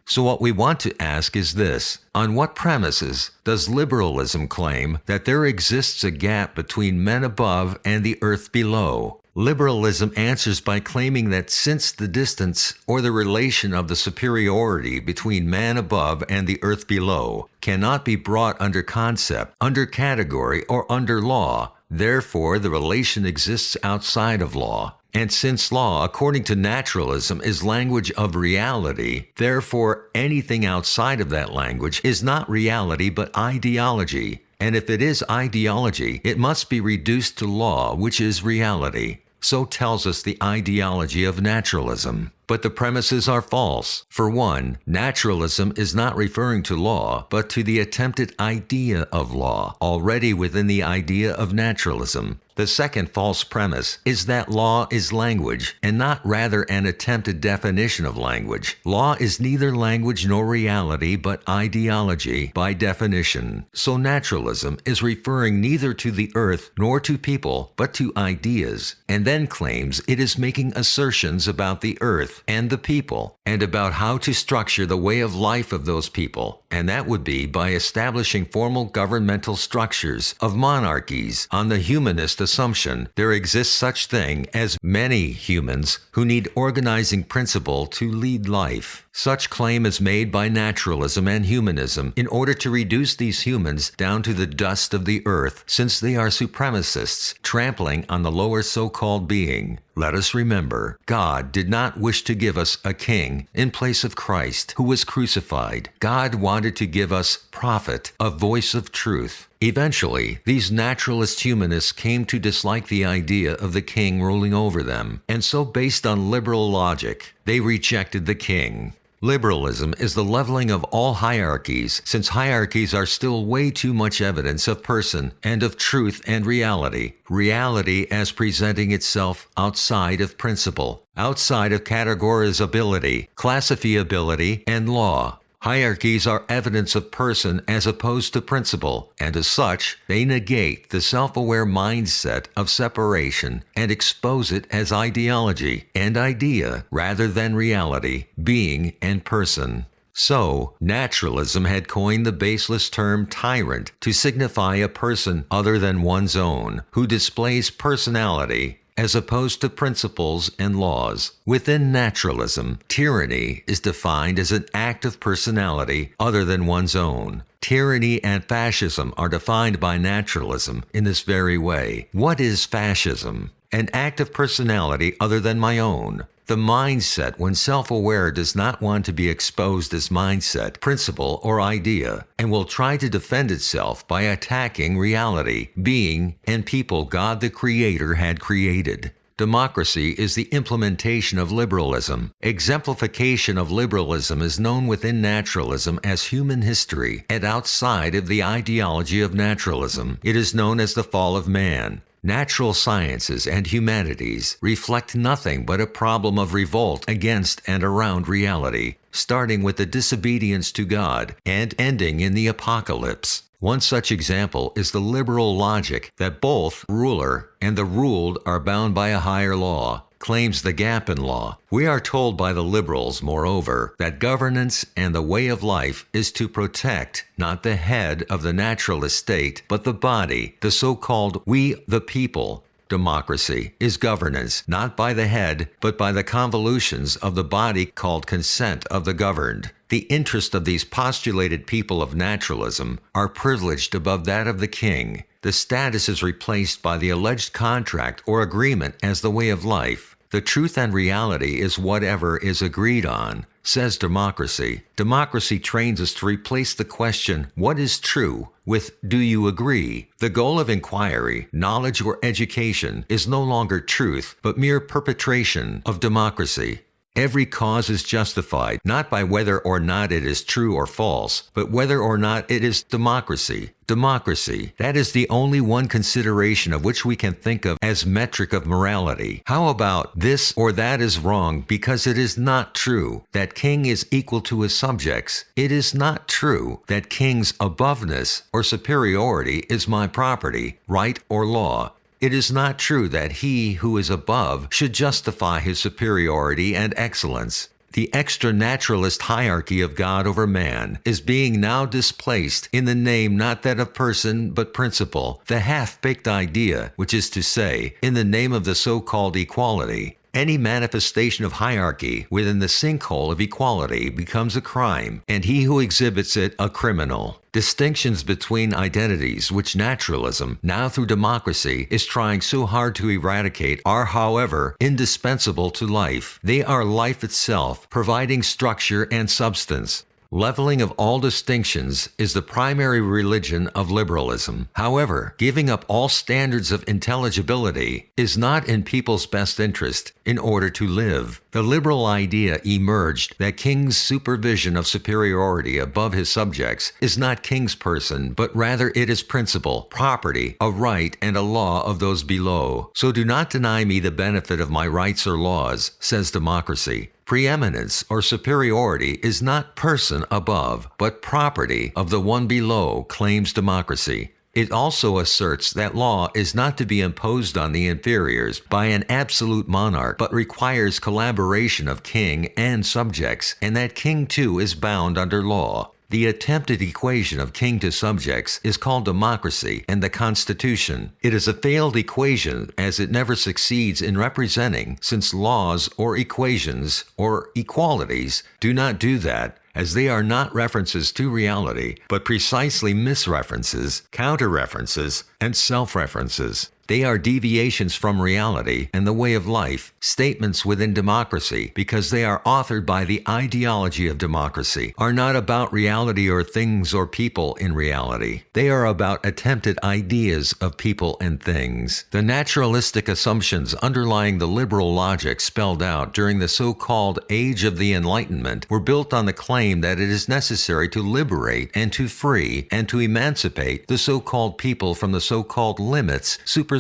So what we want to ask is this: on what premises does liberalism claim that there exists a gap between men above and the earth below? Liberalism answers by claiming that since the distance or the relation of the superiority between man above and the earth below cannot be brought under concept, under category, or under law, therefore the relation exists outside of law. And since law, according to naturalism, is language of reality, therefore anything outside of that language is not reality but ideology. And if it is ideology, it must be reduced to law, which is reality. So tells us the ideology of naturalism. But the premises are false. For one, naturalism is not referring to law, but to the attempted idea of law, already within the idea of naturalism. The second false premise is that law is language, and not rather an attempted definition of language. Law is neither language nor reality, but ideology by definition. So naturalism is referring neither to the earth nor to people, but to ideas, and then claims it is making assertions about the earth and the people, and about how to structure the way of life of those people, and that would be by establishing formal governmental structures of monarchies on the humanist assumption there exists such thing as many humans who need organizing principle to lead life. Such claim is made by naturalism and humanism in order to reduce these humans down to the dust of the earth, since they are supremacists, trampling on the lower so-called being. Let us remember, God did not wish to give us a king in place of Christ, who was crucified. God wanted to give us prophet, a voice of truth. Eventually, these naturalist humanists came to dislike the idea of the king ruling over them, and so based on liberal logic, they rejected the king. Liberalism is the leveling of all hierarchies, since hierarchies are still way too much evidence of person and of truth and reality. Reality as presenting itself outside of principle, outside of categorizability, classifiability, and law. Hierarchies are evidence of person as opposed to principle, and as such, they negate the self-aware mindset of separation and expose it as ideology and idea rather than reality, being, and person. So, naturalism had coined the baseless term tyrant to signify a person other than one's own, who displays personality as opposed to principles and laws. Within naturalism, tyranny is defined as an act of personality other than one's own. Tyranny and fascism are defined by naturalism in this very way. What is fascism? An act of personality other than my own. The mindset when self-aware does not want to be exposed as mindset, principle, or idea, and will try to defend itself by attacking reality, being, and people God the Creator had created. Democracy is the implementation of liberalism. Exemplification of liberalism is known within naturalism as human history, and outside of the ideology of naturalism, it is known as the fall of man. Natural sciences and humanities reflect nothing but a problem of revolt against and around reality, starting with the disobedience to God and ending in the apocalypse. One such example is the liberal logic that both ruler and the ruled are bound by a higher law, claims the gap in law. We are told by the liberals, moreover, that governance and the way of life is to protect not the head of the naturalist state, but the body, the so-called we the people. Democracy is governance not by the head, but by the convolutions of the body called consent of the governed. The interest of these postulated people of naturalism are privileged above that of the king. The status is replaced by the alleged contract or agreement as the way of life. The truth and reality is whatever is agreed on, says democracy. Democracy trains us to replace the question, what is true, with do you agree? The goal of inquiry, knowledge, or education is no longer truth, but mere perpetration of democracy. Every cause is justified, not by whether or not it is true or false, but whether or not it is democracy. Democracy, that is the only one consideration of which we can think of as metric of morality. How about this or that is wrong because it is not true that king is equal to his subjects? It is not true that king's aboveness or superiority is my property, right, or law. It is not true that he who is above should justify his superiority and excellence. The extra-naturalist hierarchy of God over man is being now displaced in the name not that of person but principle, the half-baked idea, which is to say, in the name of the so-called equality. Any manifestation of hierarchy within the sinkhole of equality becomes a crime, and he who exhibits it a criminal. Distinctions between identities, which naturalism, now through democracy, is trying so hard to eradicate, are, however, indispensable to life. They are life itself, providing structure and substance. Leveling of all distinctions is the primary religion of liberalism. However, giving up all standards of intelligibility is not in people's best interest in order to live. The liberal idea emerged that King's supervision of superiority above his subjects is not King's person, but rather it is principle, property, a right, and a law of those below. So do not deny me the benefit of my rights or laws, says democracy. Preeminence or superiority is not person above, but property of the one below, claims democracy. It also asserts that law is not to be imposed on the inferiors by an absolute monarch, but requires collaboration of king and subjects, and that king too is bound under law. The attempted equation of king to subjects is called democracy and the Constitution. It is a failed equation as it never succeeds in representing, since laws or equations or equalities do not do that, as they are not references to reality, but precisely misreferences, counter-references, and self-references. They are deviations from reality and the way of life, statements within democracy, because they are authored by the ideology of democracy, are not about reality or things or people in reality. They are about attempted ideas of people and things. The naturalistic assumptions underlying the liberal logic spelled out during the so-called Age of the Enlightenment were built on the claim that it is necessary to liberate and to free and to emancipate the so-called people from the so-called limits, superstition,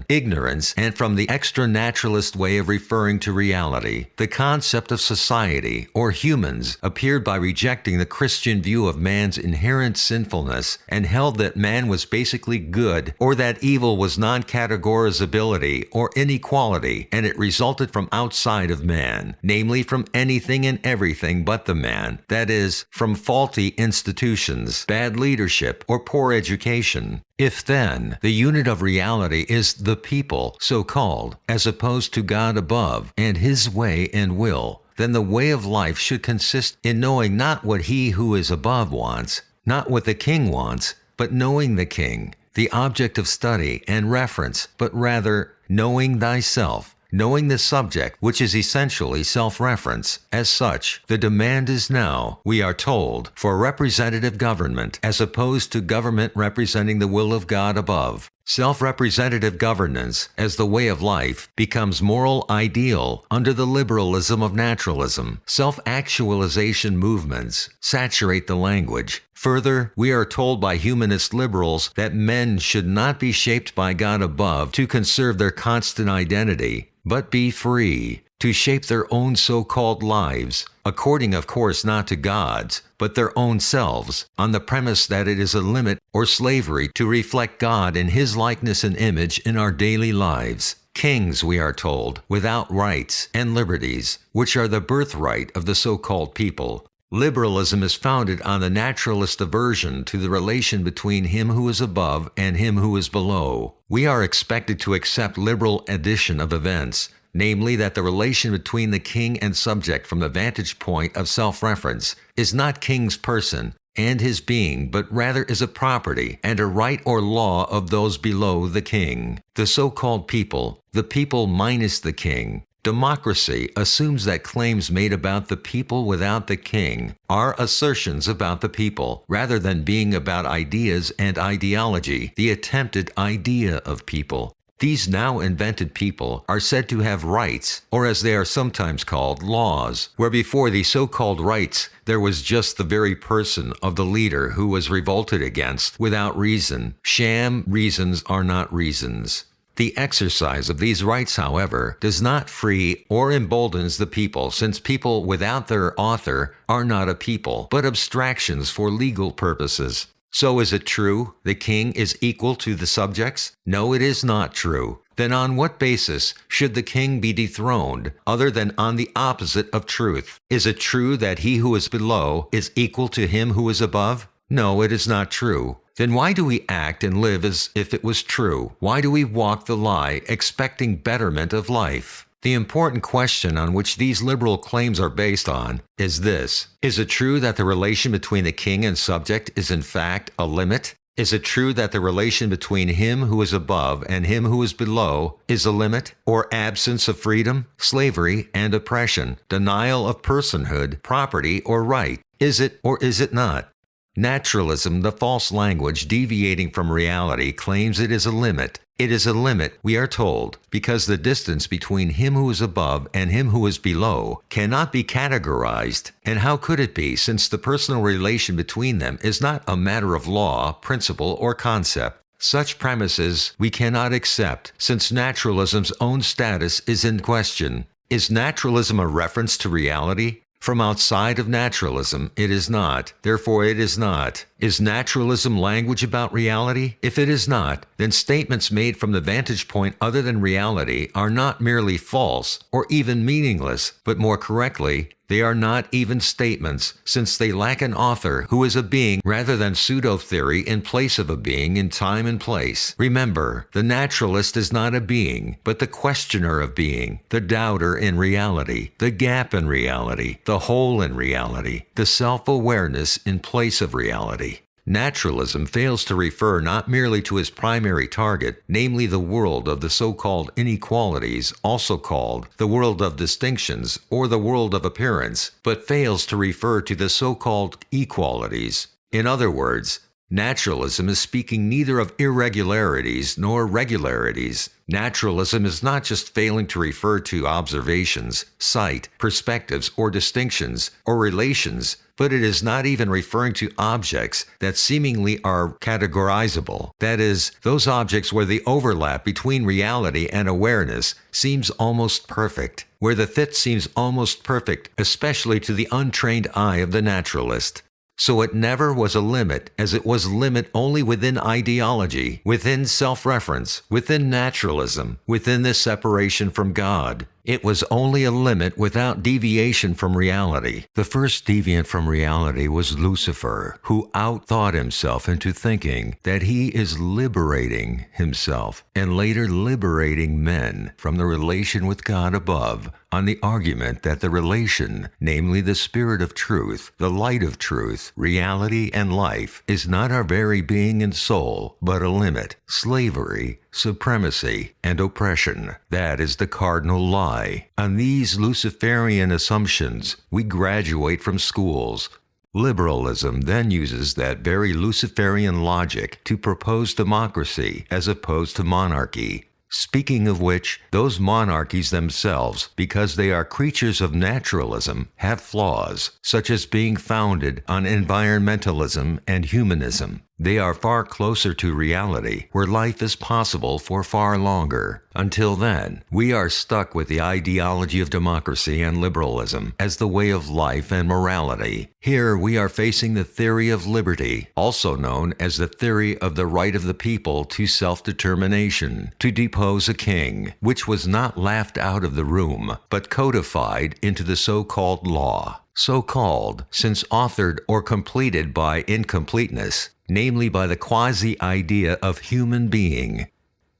ignorance, and from the extra-naturalist way of referring to reality. The concept of society, or humans, appeared by rejecting the Christian view of man's inherent sinfulness and held that man was basically good, or that evil was non-categorizability or inequality, and it resulted from outside of man, namely from anything and everything but the man, that is, from faulty institutions, bad leadership, or poor education. If then, the unit of reality is the people, so-called, as opposed to God above and His way and will, then the way of life should consist in knowing not what he who is above wants, not what the king wants, but knowing the king, the object of study and reference, but rather knowing thyself, knowing the subject, which is essentially self-reference. As such, the demand is now, we are told, for representative government, as opposed to government representing the will of God above. Self-representative governance, as the way of life, becomes moral ideal under the liberalism of naturalism. Self-actualization movements saturate the language. Further, we are told by humanist liberals that men should not be shaped by God above to conserve their constant identity, but be free to shape their own so-called lives, according of course not to God's, but their own selves, on the premise that it is a limit or slavery to reflect God in His likeness and image in our daily lives. Kings, we are told, without rights and liberties, which are the birthright of the so-called people. Liberalism is founded on the naturalist aversion to the relation between him who is above and him who is below. We are expected to accept liberal addition of events, namely that the relation between the king and subject from the vantage point of self-reference is not king's person and his being, but rather is a property and a right or law of those below the king, the so-called people, the people minus the king. Democracy assumes that claims made about the people without the king are assertions about the people, rather than being about ideas and ideology, the attempted idea of people. These now invented people are said to have rights, or as they are sometimes called, laws, where before the so-called rights there was just the very person of the leader who was revolted against without reason. Sham reasons are not reasons. The exercise of these rights, however, does not free or emboldens the people, since people without their author are not a people, but abstractions for legal purposes. So is it true the king is equal to the subjects? No, it is not true. Then on what basis should the king be dethroned other than on the opposite of truth? Is it true that he who is below is equal to him who is above? No, it is not true. Then why do we act and live as if it was true? Why do we walk the lie, expecting betterment of life? The important question on which these liberal claims are based on is this: is it true that the relation between the king and subject is in fact a limit? Is it true that the relation between him who is above and him who is below is a limit, or absence of freedom, slavery and oppression, denial of personhood, property, or right? Is it or is it not? Naturalism, the false language deviating from reality, claims it is a limit. It is a limit, we are told, because the distance between him who is above and him who is below cannot be categorized. And how could it be, since the personal relation between them is not a matter of law, principle, or concept? Such premises we cannot accept, since naturalism's own status is in question. Is naturalism a reference to reality? From outside of naturalism, it is not. Therefore, it is not. Is naturalism language about reality? If it is not, then statements made from the vantage point other than reality are not merely false or even meaningless, but more correctly, they are not even statements, since they lack an author who is a being rather than pseudo-theory in place of a being in time and place. Remember, the naturalist is not a being, but the questioner of being, the doubter in reality, the gap in reality, the hole in reality, the self-awareness in place of reality. Naturalism fails to refer not merely to his primary target, namely the world of the so-called inequalities, also called the world of distinctions or the world of appearance, but fails to refer to the so-called equalities. In other words, naturalism is speaking neither of irregularities nor regularities. Naturalism is not just failing to refer to observations, sight, perspectives, or distinctions, or relations, but it is not even referring to objects that seemingly are categorizable. That is, those objects where the overlap between reality and awareness seems almost perfect, where the fit seems almost perfect, especially to the untrained eye of the naturalist. So it never was a limit, as it was limit only within ideology, within self-reference, within naturalism, within this separation from God. It was only a limit without deviation from reality. The first deviant from reality was Lucifer, who outthought himself into thinking that he is liberating himself, and later liberating men from the relation with God above, on the argument that the relation, namely the spirit of truth, the light of truth, reality and life, is not our very being and soul, but a limit, slavery, supremacy, and oppression. That is the cardinal lie. On these Luciferian assumptions, we graduate from schools. Liberalism then uses that very Luciferian logic to propose democracy as opposed to monarchy. Speaking of which, those monarchies themselves, because they are creatures of naturalism, have flaws, such as being founded on environmentalism and humanism. They are far closer to reality, where life is possible for far longer. Until then, we are stuck with the ideology of democracy and liberalism as the way of life and morality. Here we are facing the theory of liberty, also known as the theory of the right of the people to self-determination, to depose a king, which was not laughed out of the room, but codified into the so-called law. So-called, since authored or completed by incompleteness, namely by the quasi-idea of human being.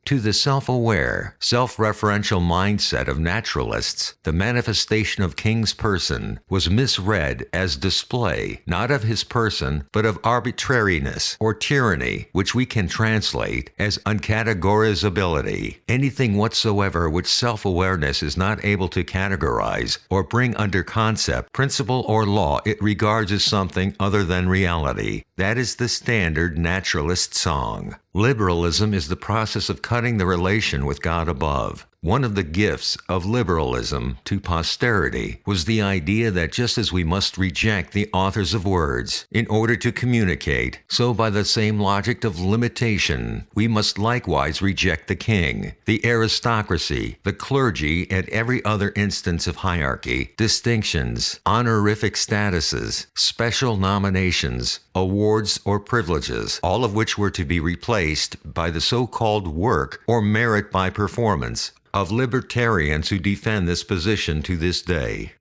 To the self-aware, self-referential mindset of naturalists, the manifestation of King's person was misread as display, not of his person, but of arbitrariness or tyranny, which we can translate as uncategorizability. Anything whatsoever which self-awareness is not able to categorize or bring under concept, principle, or law it regards as something other than reality. That is the standard naturalist song. Liberalism is the process of cutting the relation with God above. One of the gifts of liberalism to posterity was the idea that just as we must reject the authors of words in order to communicate, so by the same logic of limitation, we must likewise reject the king, the aristocracy, the clergy, and every other instance of hierarchy, distinctions, honorific statuses, special nominations, awards, or privileges, all of which were to be replaced by the so-called work or merit by performance of libertarians who defend this position to this day.